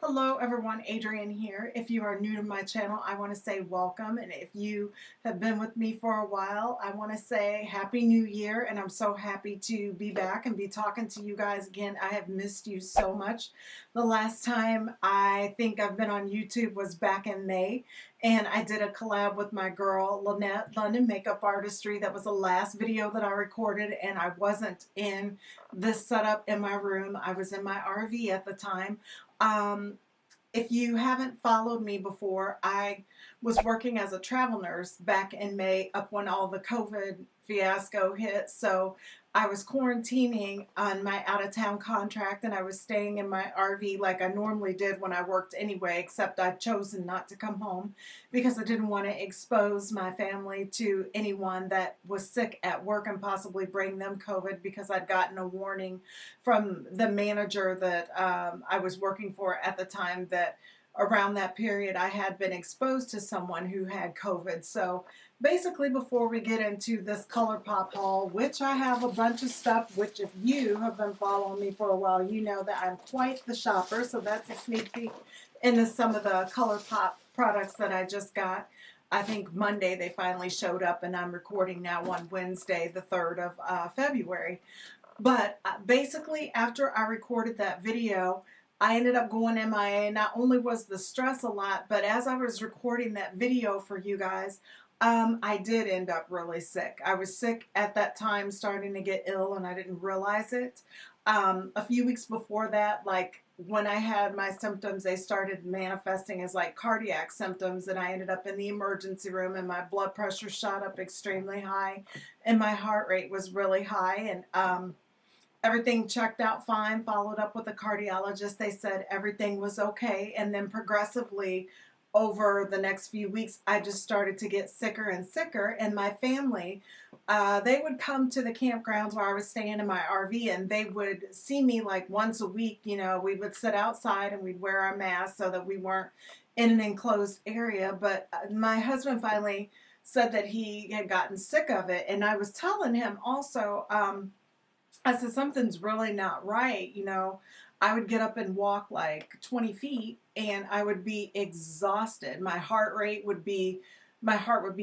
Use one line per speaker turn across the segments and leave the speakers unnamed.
Hello everyone, Adrienne here. If you are new to my channel, I want to say welcome, and if you have been with me for a while, I want to say Happy New Year, and I'm so happy to be back and be talking to you guys again. I have missed you so much. The last time I think I've been on YouTube was back in May, and I did a collab with my girl Lynette, London Makeup Artistry. That was the last video that I recorded, and I wasn't in this setup in my room. I was in my RV at the time. Um, if you haven't followed me before, I was working as a travel nurse back in May up when all the COVID fiasco hit. So I was quarantining on my out-of-town contract, and I was staying in my RV like I normally did when I worked anyway, except I'd chosen not to come home because I didn't want to expose my family to anyone that was sick at work and possibly bring them COVID, because I'd gotten a warning from the manager that I was working for at the time that around that period I had been exposed to someone who had COVID. So basically, before we get into this ColourPop haul, which I have a bunch of stuff, which if you have been following me for a while, you know that I'm quite the shopper. So that's a sneak peek into some of the ColourPop products that I just got. I think Monday they finally showed up, and I'm recording now on Wednesday, the 3rd of February. But basically, after I recorded that video, I ended up going MIA. Not only was the stress a lot, but as I was recording that video for you guys, I did end up really sick. I was sick at that time, starting to get ill, and I didn't realize it. A few weeks before that, like when I had my symptoms, they started manifesting as like cardiac symptoms, and I ended up in the emergency room, and my blood pressure shot up extremely high, and my heart rate was really high, and everything checked out fine. Followed up with a cardiologist. They said everything was okay. And then progressively over the next few weeks, I just started to get sicker and sicker. And my family, they would come to the campgrounds where I was staying in my RV, and they would see me like once a week. You know, we would sit outside and we'd wear our masks so that we weren't in an enclosed area. But my husband finally said that he had gotten sick of it. And I was telling him also, I said, something's really not right. You know, I would get up and walk like 20 feet, and I would be exhausted. My heart would be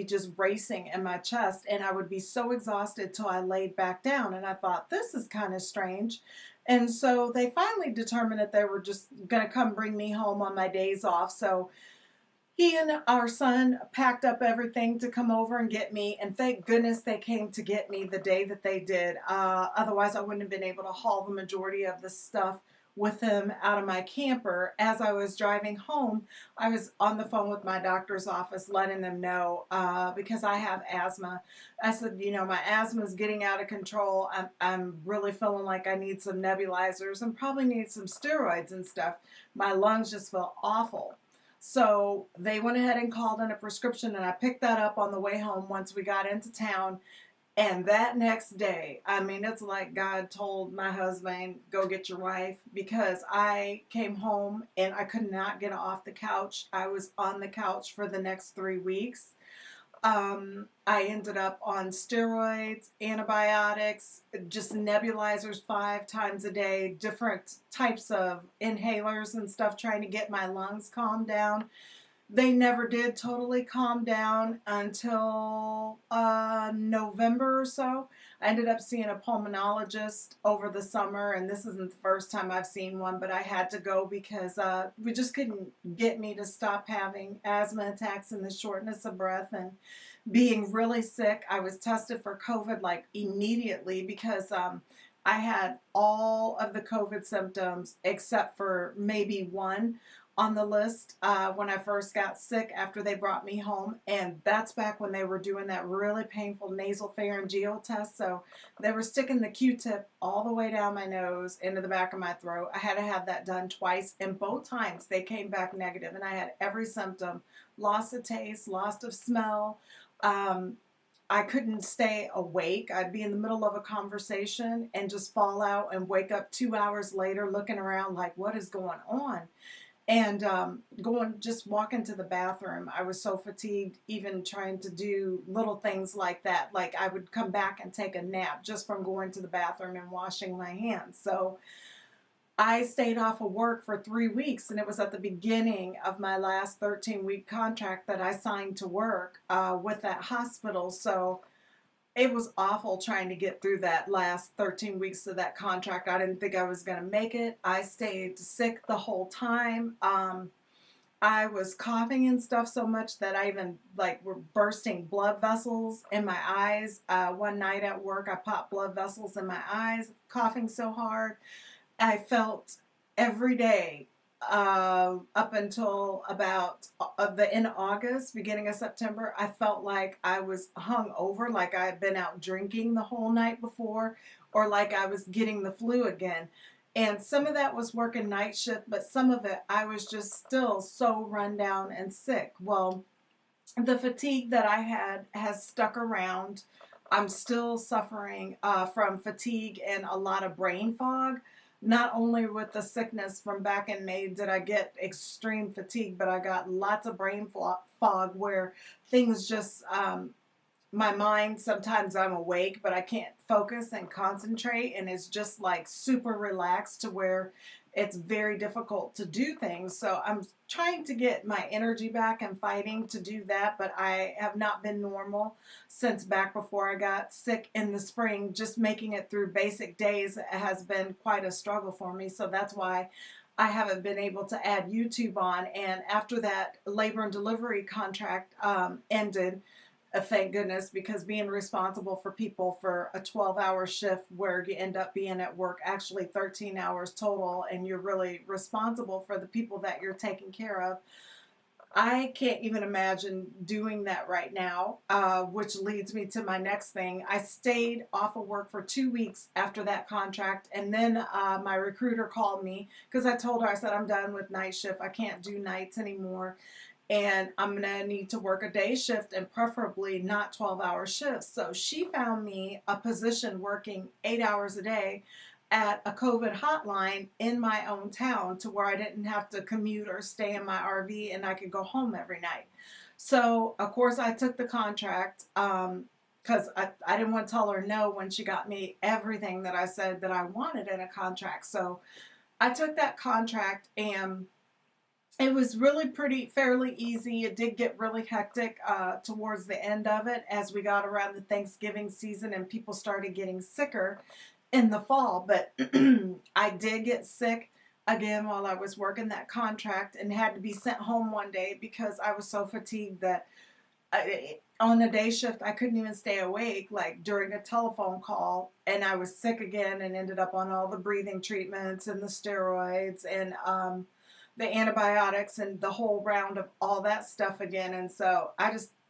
just racing in my chest, and I would be so exhausted till I laid back down. And I thought, this is kind of strange. And so they finally determined that they were just going to come bring me home on my days off. So he and our son packed up everything to come over and get me, and thank goodness they came to get me the day that they did. Otherwise, I wouldn't have been able to haul the majority of the stuff with him out of my camper. As I was driving home, I was on the phone with my doctor's office letting them know, because I have asthma. I said, you know, my asthma is getting out of control. I'm really feeling like I need some nebulizers and probably need some steroids and stuff. My lungs just feel awful. So they went ahead and called in a prescription, and I picked that up on the way home once we got into town. And that next day, I mean, it's like God told my husband, go get your wife, because I came home and I could not get off the couch. I was on the couch for the next 3 weeks. I ended up on steroids, antibiotics, just nebulizers 5 times a day, different types of inhalers and stuff, trying to get my lungs calmed down. They never did totally calm down until November or so. I ended up seeing a pulmonologist over the summer, and this isn't the first time I've seen one, but I had to go because we just couldn't get me to stop having asthma attacks and the shortness of breath and being really sick. I was tested for COVID like immediately because I had all of the COVID symptoms except for maybe one on the list when I first got sick after they brought me home, and that's back when they were doing that really painful nasal pharyngeal test. So they were sticking the Q-tip all the way down my nose into the back of my throat. I had to have that done twice, and both times they came back negative, and I had every symptom: loss of taste, loss of smell. I couldn't stay awake. I'd be in the middle of a conversation and just fall out and wake up 2 hours later looking around like, what is going on? And just walking to the bathroom, I was so fatigued even trying to do little things like that. Like I would come back and take a nap just from going to the bathroom and washing my hands. So I stayed off of work for 3 weeks, and it was at the beginning of my last 13-week contract that I signed to work with that hospital. So it was awful trying to get through that last 13 weeks of that contract. I didn't think I was going to make it. I stayed sick the whole time. I was coughing and stuff so much that I even were bursting blood vessels in my eyes. One night at work, I popped blood vessels in my eyes, coughing so hard. I felt every day up until about the end of August, beginning of September, I felt like I was hung over, like I had been out drinking the whole night before, or like I was getting the flu again. And some of that was working night shift, but some of it I was just still so run down and sick. Well, the fatigue that I had has stuck around. I'm still suffering from fatigue and a lot of brain fog. Not only with the sickness from back in May did I get extreme fatigue, but I got lots of brain fog where things just, my mind, sometimes I'm awake, but I can't focus and concentrate, and it's just like super relaxed to where it's very difficult to do things. So I'm trying to get my energy back and fighting to do that, but I have not been normal since back before I got sick in the spring. Just making it through basic days has been quite a struggle for me. So that's why I haven't been able to add YouTube on. And after that labor and delivery contract ended, thank goodness, because being responsible for people for a 12-hour shift where you end up being at work actually 13 hours total, and you're really responsible for the people that you're taking care of. I can't even imagine doing that right now, which leads me to my next thing. I stayed off of work for 2 weeks after that contract, and then my recruiter called me because I told her, I said, I'm done with night shift. I can't do nights anymore. And I'm going to need to work a day shift and preferably not 12-hour shifts. So she found me a position working 8 hours a day at a COVID hotline in my own town to where I didn't have to commute or stay in my RV, and I could go home every night. So, of course, I took the contract because I didn't want to tell her no when she got me everything that I said that I wanted in a contract. So I took that contract, and it was really fairly easy. It did get really hectic towards the end of it as we got around the Thanksgiving season and people started getting sicker in the fall. But I did get sick again while I was working that contract and had to be sent home one day because I was so fatigued that on a day shift I couldn't even stay awake, like during a telephone call, and I was sick again and ended up on all the breathing treatments and the steroids and the antibiotics and the whole round of all that stuff again. And so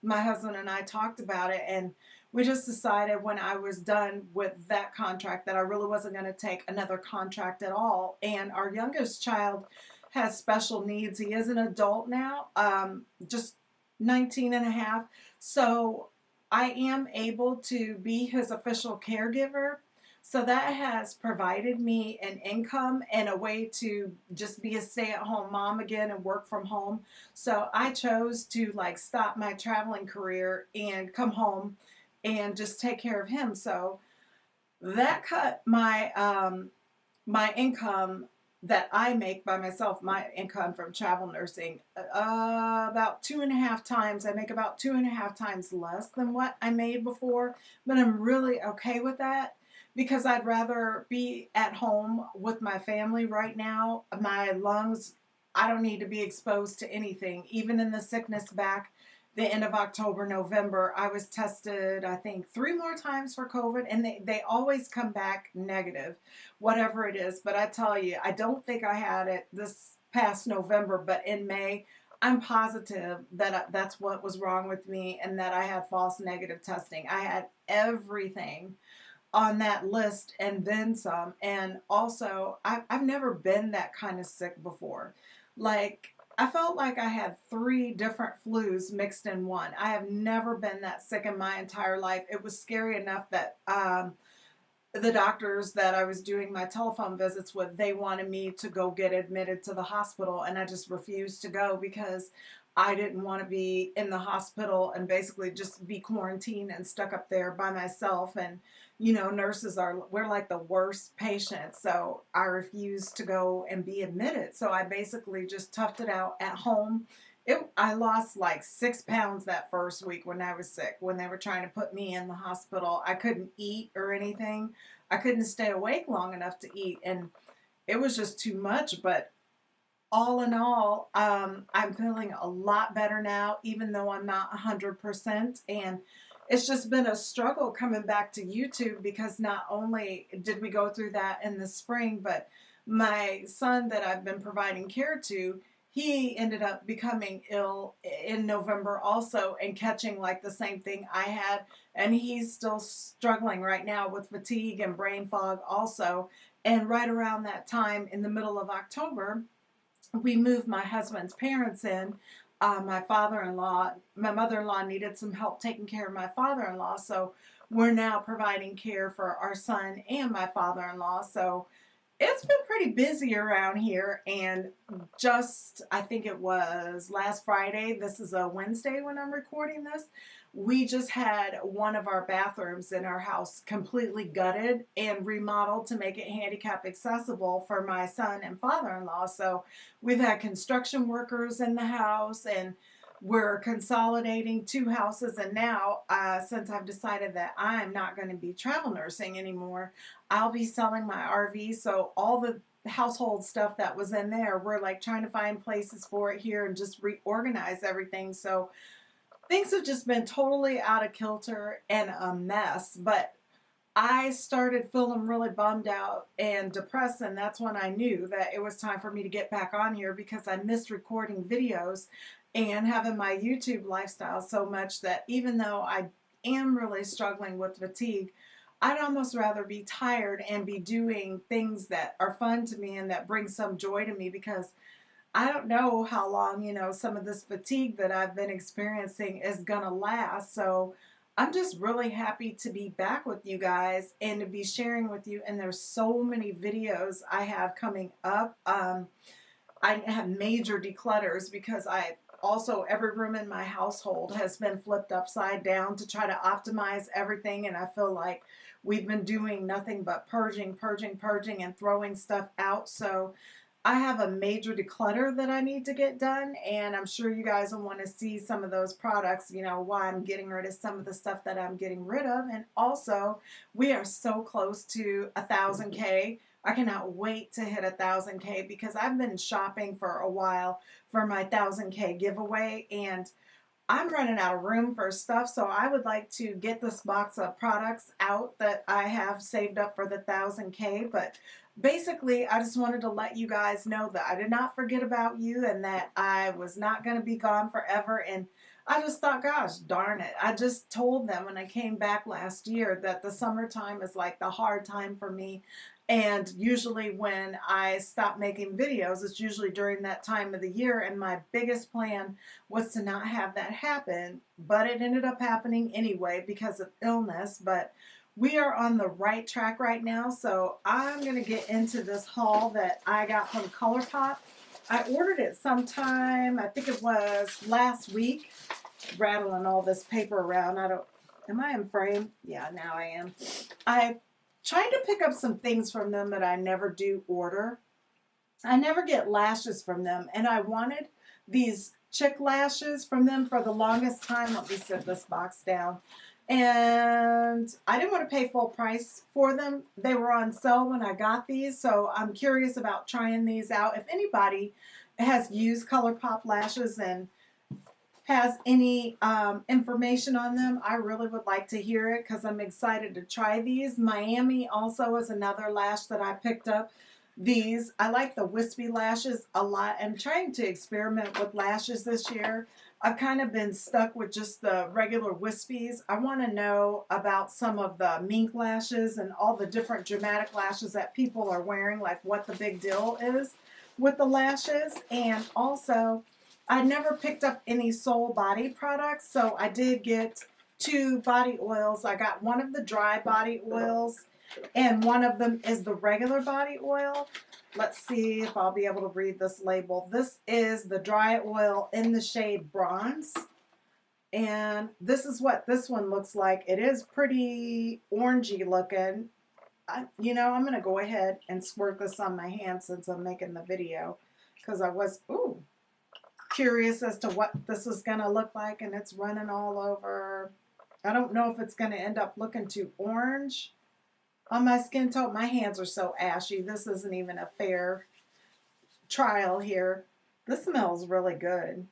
my husband and I talked about it, and we just decided when I was done with that contract that I really wasn't going to take another contract at all. And our youngest child has special needs. He is an adult now, just 19 and a half. So I am able to be his official caregiver. So that has provided me an income and a way to just be a stay-at-home mom again and work from home. So I chose to stop my traveling career and come home and just take care of him. So that cut my my income that I make by myself, my income from travel nursing, about 2.5 times. I make about 2.5 times less than what I made before, but I'm really okay with that, because I'd rather be at home with my family right now. My lungs, I don't need to be exposed to anything. Even in the sickness back the end of October, November, I was tested, I think, 3 more times for COVID, and they always come back negative, whatever it is. But I tell you, I don't think I had it this past November, but in May, I'm positive that that's what was wrong with me and that I had false negative testing. I had everything on that list and then some. And also, I've never been that kind of sick before. I felt like I had 3 different flus mixed in one. I have never been that sick in my entire life. It was scary enough that the doctors that I was doing my telephone visits with, they wanted me to go get admitted to the hospital, and I just refused to go because I didn't want to be in the hospital and basically just be quarantined and stuck up there by myself and you know, nurses are, we're like the worst patients. So I refused to go and be admitted. So I basically just toughed it out at home. I lost like 6 pounds that first week when I was sick, when they were trying to put me in the hospital. I couldn't eat or anything. I couldn't stay awake long enough to eat. And it was just too much. But all in all, I'm feeling a lot better now, even though I'm not 100%. And it's just been a struggle coming back to YouTube, because not only did we go through that in the spring, but my son that I've been providing care to, he ended up becoming ill in November also, and catching like the same thing I had. And he's still struggling right now with fatigue and brain fog also. And right around that time, in the middle of October, we moved my husband's parents in. My father-in-law, my mother-in-law needed some help taking care of my father-in-law, so we're now providing care for our son and my father-in-law. So it's been pretty busy around here. And just, I think it was last Friday, this is a Wednesday when I'm recording this, we just had one of our bathrooms in our house completely gutted and remodeled to make it handicap accessible for my son and father-in-law. So we've had construction workers in the house, and we're consolidating 2 houses. And now, since I've decided that I'm not going to be travel nursing anymore, I'll be selling my RV. So all the household stuff that was in there, we're like trying to find places for it here and just reorganize everything. So things have just been totally out of kilter and a mess. But I started feeling really bummed out and depressed, and that's when I knew that it was time for me to get back on here, because I missed recording videos and having my YouTube lifestyle so much that even though I am really struggling with fatigue, I'd almost rather be tired and be doing things that are fun to me and that bring some joy to me, because I don't know how long, you know, some of this fatigue that I've been experiencing is going to last. So I'm just really happy to be back with you guys and to be sharing with you. And there's so many videos I have coming up. I have major declutters, because every room in my household has been flipped upside down to try to optimize everything. And I feel like we've been doing nothing but purging, and throwing stuff out. So I have a major declutter that I need to get done, and I'm sure you guys will want to see some of those products, you know, why I'm getting rid of some of the stuff that I'm getting rid of. And also, we are so close to 1,000K. I cannot wait to hit 1,000K, because I've been shopping for a while for my 1,000K giveaway, and I'm running out of room for stuff. So I would like to get this box of products out that I have saved up for the 1,000K. But basically, I just wanted to let you guys know that I did not forget about you, and that I was not going to be gone forever. And I just thought, gosh, darn it. I just told them when I came back last year that the summertime is like the hard time for me. And usually when I stop making videos, it's usually during that time of the year. And my biggest plan was to not have that happen. But it ended up happening anyway because of illness. But we are on the right track right now. So I'm going to get into this haul that I got from ColourPop. I ordered it sometime, I think it was last week. Rattling all this paper around. Am I in frame? Yeah, now I am. I tried to pick up some things from them that I never do order. I never get lashes from them, and I wanted these chick lashes from them for the longest time. Let me set this box down. And I didn't want to pay full price for them. They were on sale when I got these, so I'm curious about trying these out. If anybody has used ColourPop lashes and has any information on them, I really would like to hear it, because I'm excited to try these. Miami also is another lash that I picked up. These, I like the wispy lashes a lot. I'm trying to experiment with lashes this year. I've kind of been stuck with just the regular wispies. I want to know about some of the mink lashes and all the different dramatic lashes that people are wearing, like what the big deal is with the lashes. And also, I never picked up any Soul body products, so I did get 2 body oils. I got one of the dry body oils, and one of them is the regular body oil. Let's see if I'll be able to read this label. This is the dry oil in the shade Bronze. And this is what this one looks like. It is pretty orangey looking. You know, I'm going to go ahead and squirt this on my hand since I'm making the video, because I was curious as to what this was going to look like, and it's running all over. I don't know if it's going to end up looking too orange on my skin tone. My hands are so ashy. This isn't even a fair trial here. This smells really good.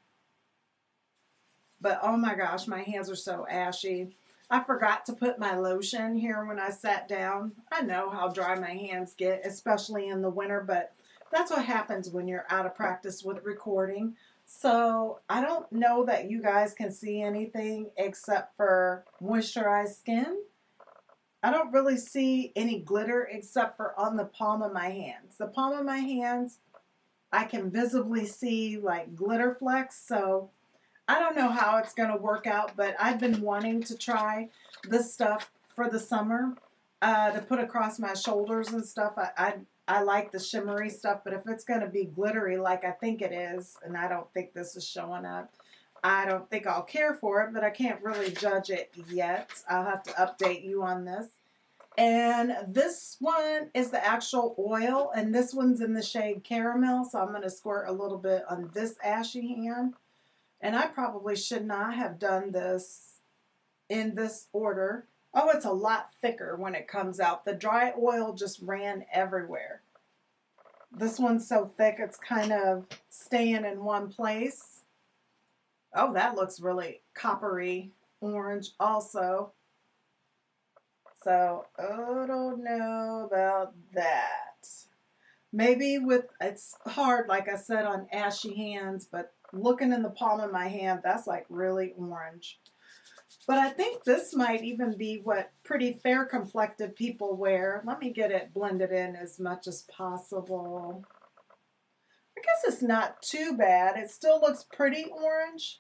But oh my gosh, my hands are so ashy. I forgot to put my lotion here when I sat down. I know how dry my hands get, especially in the winter, but that's what happens when you're out of practice with recording. So I don't know that you guys can see anything except for moisturized skin. I don't really see any glitter except for on the palm of my hands. The palm of my hands, I can visibly see like glitter flecks, so I don't know how it's going to work out, but I've been wanting to try this stuff for the summer to put across my shoulders and stuff. I like the shimmery stuff, but if it's going to be glittery like I think it is, and I don't think this is showing up, I don't think I'll care for it, but I can't really judge it yet. I'll have to update you on this. And this one is the actual oil, and this one's in the shade Caramel, so I'm going to squirt a little bit on this ashy hand. And I probably should not have done this in this order. Oh, it's a lot thicker when it comes out. The dry oil just ran everywhere. This one's so thick, it's kind of staying in one place. Oh, that looks really coppery orange also. So, I don't know about that. Maybe it's hard, like I said, on ashy hands, but looking in the palm of my hand, that's like really orange. But I think this might even be what pretty fair complected people wear. Let me get it blended in as much as possible. I guess it's not too bad. It still looks pretty orange.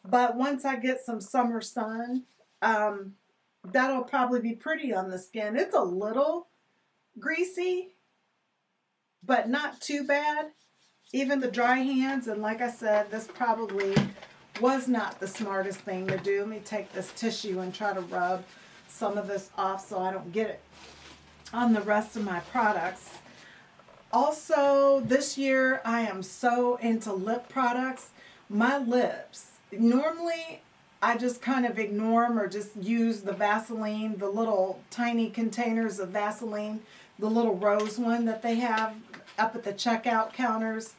But once I get some summer sun, that'll probably be pretty on the skin. It's a little greasy, but not too bad. Even the dry hands, and like I said, this probably was not the smartest thing to do. Let me take this tissue and try to rub some of this off so I don't get it on the rest of my products. Also, this year I am so into lip products. My lips, normally I just kind of ignore them or just use the Vaseline, the little tiny containers of Vaseline, the little rose one that they have up at the checkout counters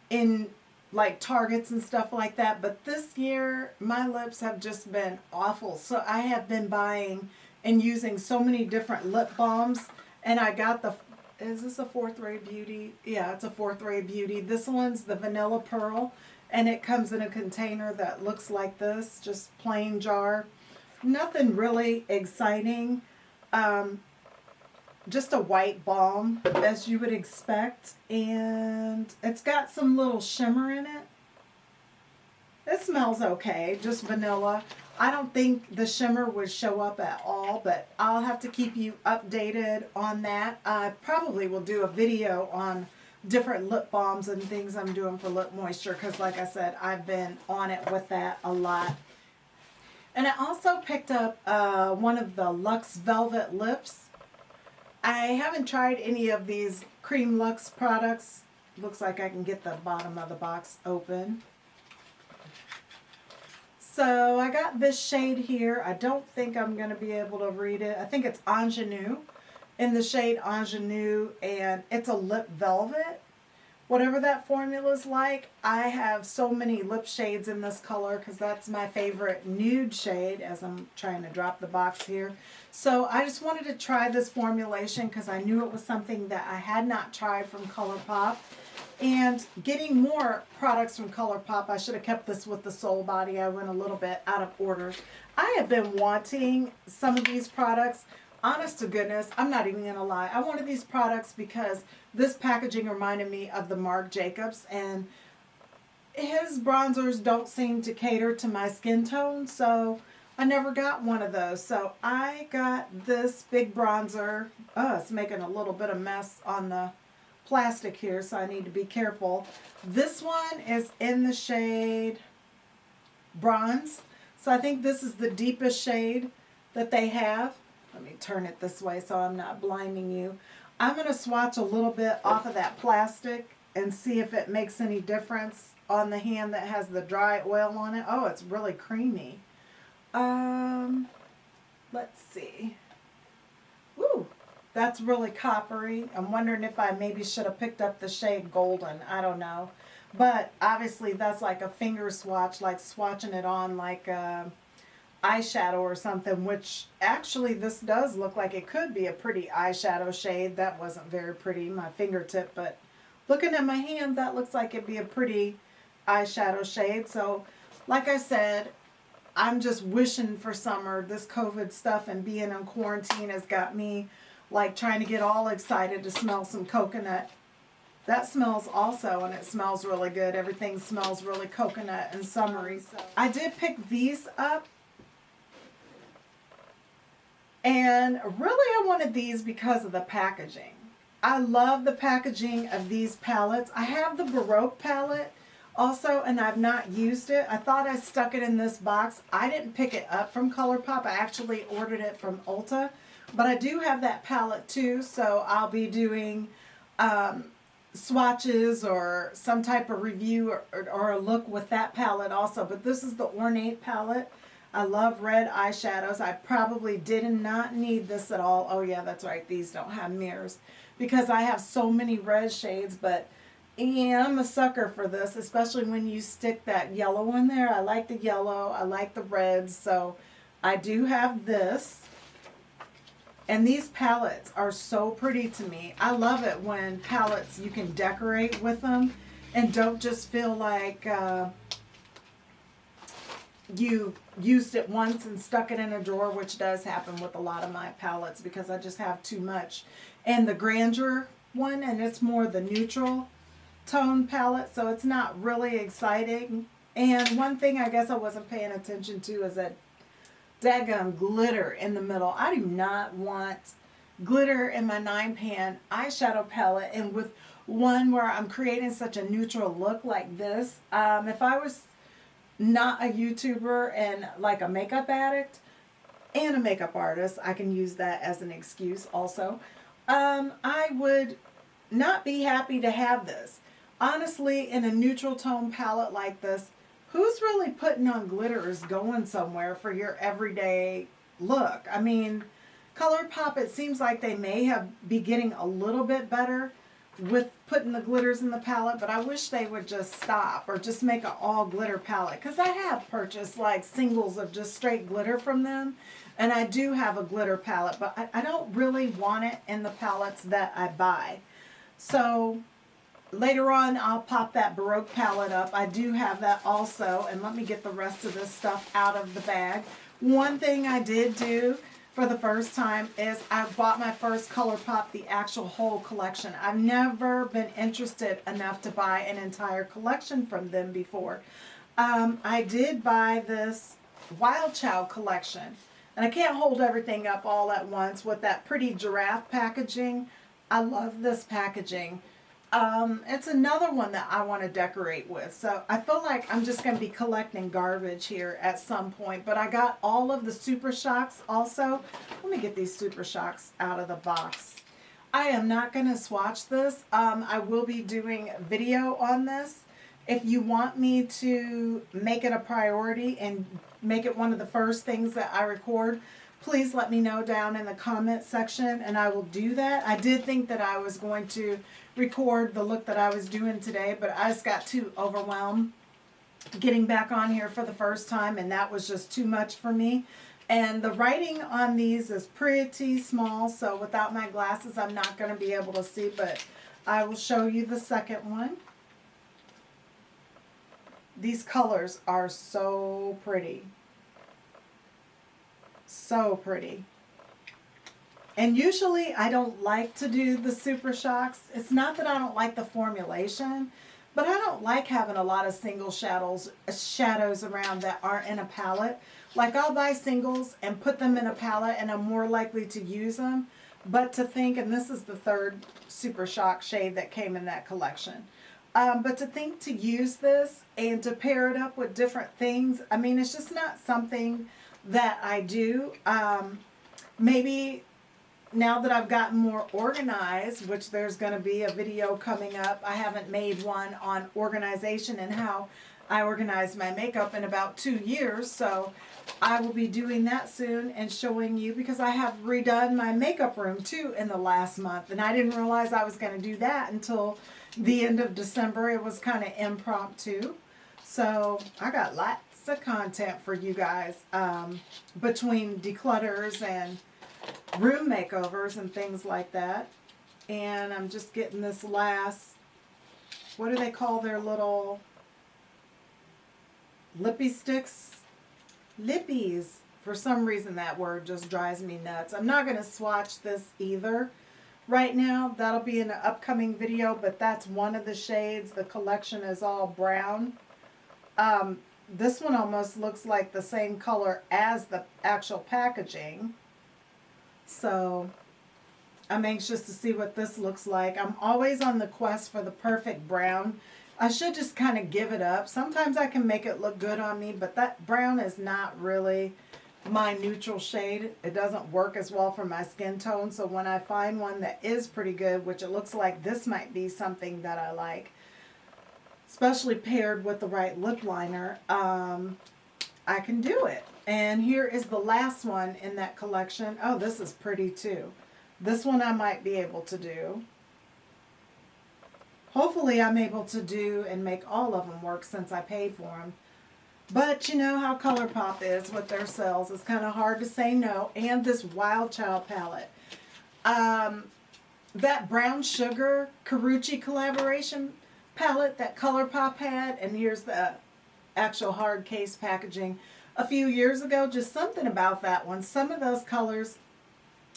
in like Targets and stuff like that. But this year my lips have just been awful, so I have been buying and using so many different lip balms. And I got the, is this a 4th Ray Beauty? Yeah, it's a 4th Ray Beauty. This one's the Vanilla Pearl, and it comes in a container that looks like this, just plain jar. Nothing really exciting. Just a white balm, as you would expect, and it's got some little shimmer in it. It smells okay, just vanilla. I don't think the shimmer would show up at all, but I'll have to keep you updated on that. I probably will do a video on different lip balms and things I'm doing for lip moisture, because like I said, I've been on it with that a lot. And I also picked up one of the Luxe Velvet Lips. I haven't tried any of these Cream Luxe products. Looks like I can get the bottom of the box open. So I got this shade here. I don't think I'm going to be able to read it. I think it's Ingenue, in the shade Ingenue, and it's a lip velvet. Whatever that formula is like, I have so many lip shades in this color because that's my favorite nude shade, as I'm trying to drop the box here. So I just wanted to try this formulation because I knew it was something that I had not tried from ColourPop. And getting more products from ColourPop, I should have kept this with the Soul Body. I went a little bit out of order. I have been wanting some of these products. Honest to goodness, I'm not even going to lie. I wanted these products because this packaging reminded me of the Marc Jacobs, and his bronzers don't seem to cater to my skin tone, so I never got one of those. So I got this big bronzer. Oh, it's making a little bit of mess on the plastic here, so I need to be careful. This one is in the shade bronze. So I think this is the deepest shade that they have. Let me turn it this way so I'm not blinding you. I'm going to swatch a little bit off of that plastic and see if it makes any difference on the hand that has the dry oil on it. Oh, it's really creamy. Let's see. Ooh, that's really coppery. I'm wondering if I maybe should have picked up the shade Golden. I don't know. But obviously that's like a finger swatch, like swatching it on like eyeshadow or something, which actually this does look like it could be a pretty eyeshadow shade. That wasn't very pretty, my fingertip, but looking at my hand, that looks like it'd be a pretty eyeshadow shade. So like I said, I'm just wishing for summer. This COVID stuff and being in quarantine has got me like trying to get all excited to smell some coconut. That smells also, and it smells really good. Everything smells really coconut and summery. So I did pick these up. And really I wanted these because of the packaging. I love the packaging of these palettes. I have the Baroque palette also, and I've not used it. I thought I stuck it in this box. I didn't pick it up from ColourPop. I actually ordered it from Ulta. But I do have that palette too, so I'll be doing swatches or some type of review or a look with that palette also. But this is the Ornate palette. I love red eyeshadows. I probably did not need this at all. Oh yeah, that's right. These don't have mirrors because I have so many red shades, but yeah, I'm a sucker for this, especially when you stick that yellow in there. I like the yellow. I like the reds. So I do have this. And these palettes are so pretty to me. I love it when palettes, you can decorate with them and don't just feel like you used it once and stuck it in a drawer, which does happen with a lot of my palettes because I just have too much. And the Grandeur one, and it's more the neutral tone palette, so it's not really exciting. And one thing I guess I wasn't paying attention to is that daggum glitter in the middle. I do not want glitter in my 9-pan eyeshadow palette, and with one where I'm creating such a neutral look like this. If I was not a YouTuber and like a makeup addict and a makeup artist, I can use that as an excuse also, I would not be happy to have this. Honestly, in a neutral tone palette like this, who's really putting on glitters going somewhere for your everyday look? I mean, ColourPop, it seems like they may be getting a little bit better with putting the glitters in the palette, but I wish they would just stop or just make an all glitter palette, because I have purchased like singles of just straight glitter from them, and I do have a glitter palette, but I don't really want it in the palettes that I buy. So later on I'll pop that Baroque palette up. I do have that also, and let me get the rest of this stuff out of the bag. One thing I did do for the first time is I bought my first ColourPop, the actual whole collection. I've never been interested enough to buy an entire collection from them before. I did buy this Wild Child collection, and I can't hold everything up all at once with that pretty giraffe packaging. I love this packaging. It's another one that I want to decorate with. So I feel like I'm just going to be collecting garbage here at some point. But I got all of the Super Shocks also. Let me get these Super Shocks out of the box. I am not going to swatch this. I will be doing video on this. If you want me to make it a priority and make it one of the first things that I record, please let me know down in the comment section and I will do that. I did think that I was going to record the look that I was doing today, but I just got too overwhelmed getting back on here for the first time, and that was just too much for me. And the writing on these is pretty small, so without my glasses I'm not going to be able to see, but I will show you the second one. These colors are so pretty. So pretty. And usually I don't like to do the Super Shocks. It's not that I don't like the formulation, but I don't like having a lot of single shadows around that aren't in a palette. Like I'll buy singles and put them in a palette and I'm more likely to use them. But to think, and this is the third Super Shock shade that came in that collection. But to think to use this and to pair it up with different things, I mean, it's just not something that I do. Maybe now that I've gotten more organized, which there's going to be a video coming up. I haven't made one on organization and how I organize my makeup in about 2 years. So I will be doing that soon and showing you, because I have redone my makeup room too in the last month. And I didn't realize I was going to do that until the end of December. It was kind of impromptu. So I got lots of content for you guys between declutters and room makeovers and things like that. And I'm just getting this last, what do they call their little lippy sticks? Lippies. For some reason that word just drives me nuts. I'm not going to swatch this either right now. That'll be in an upcoming video, but that's one of the shades. The collection is all brown. This one almost looks like the same color as the actual packaging. So I'm anxious to see what this looks like. I'm always on the quest for the perfect brown. I should just kind of give it up. Sometimes I can make it look good on me, but that brown is not really my neutral shade. It doesn't work as well for my skin tone. So when I find one that is pretty good, which it looks like this might be something that I like, especially paired with the right lip liner, I can do it. And here is the last one in that collection. Oh, this is pretty too. This one I might be able to do. Hopefully I'm able to do and make all of them work since I paid for them. But you know how ColourPop is with their sales. It's kind of hard to say no. And this Wild Child palette. That Brown Sugar Karuchi collaboration palette that ColourPop had. And here's the actual hard case packaging. A few years ago, just something about that one. Some of those colors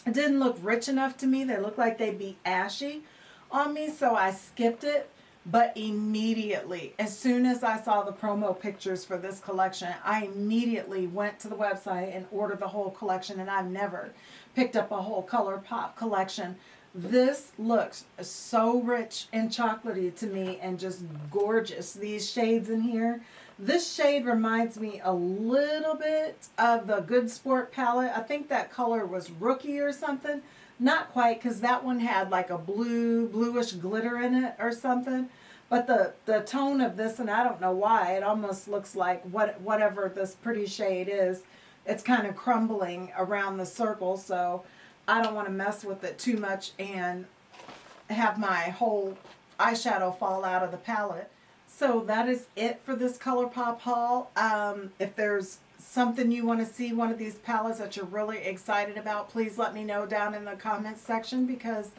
didn't look rich enough to me. They looked like they'd be ashy on me, so I skipped it. But immediately, as soon as I saw the promo pictures for this collection, I immediately went to the website and ordered the whole collection, and I've never picked up a whole ColourPop collection. This looks so rich and chocolatey to me and just gorgeous. These shades in here. This shade reminds me a little bit of the Good Sport palette. I think that color was Rookie or something. Not quite, because that one had like a bluish glitter in it or something. But the tone of this, and I don't know why, it almost looks like whatever this pretty shade is, it's kind of crumbling around the circle. So I don't want to mess with it too much and have my whole eyeshadow fall out of the palette. So that is it for this ColourPop haul. If there's something you want to see, one of these palettes that you're really excited about, please let me know down in the comments section, because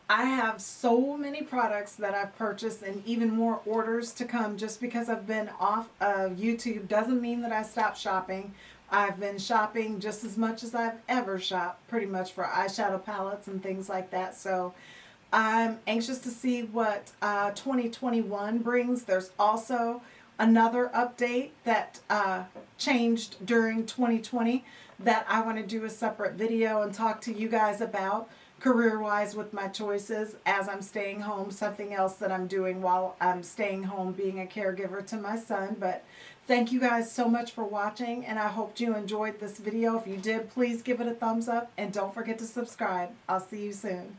I have so many products that I've purchased and even more orders to come. Just because I've been off of YouTube doesn't mean that I stopped shopping. I've been shopping just as much as I've ever shopped, pretty much, for eyeshadow palettes and things like that. So I'm anxious to see what 2021 brings. There's also another update that changed during 2020 that I want to do a separate video and talk to you guys about career-wise with my choices as I'm staying home. Something else that I'm doing while I'm staying home, being a caregiver to my son. But thank you guys so much for watching, and I hope you enjoyed this video. If you did, please give it a thumbs up and don't forget to subscribe. I'll see you soon.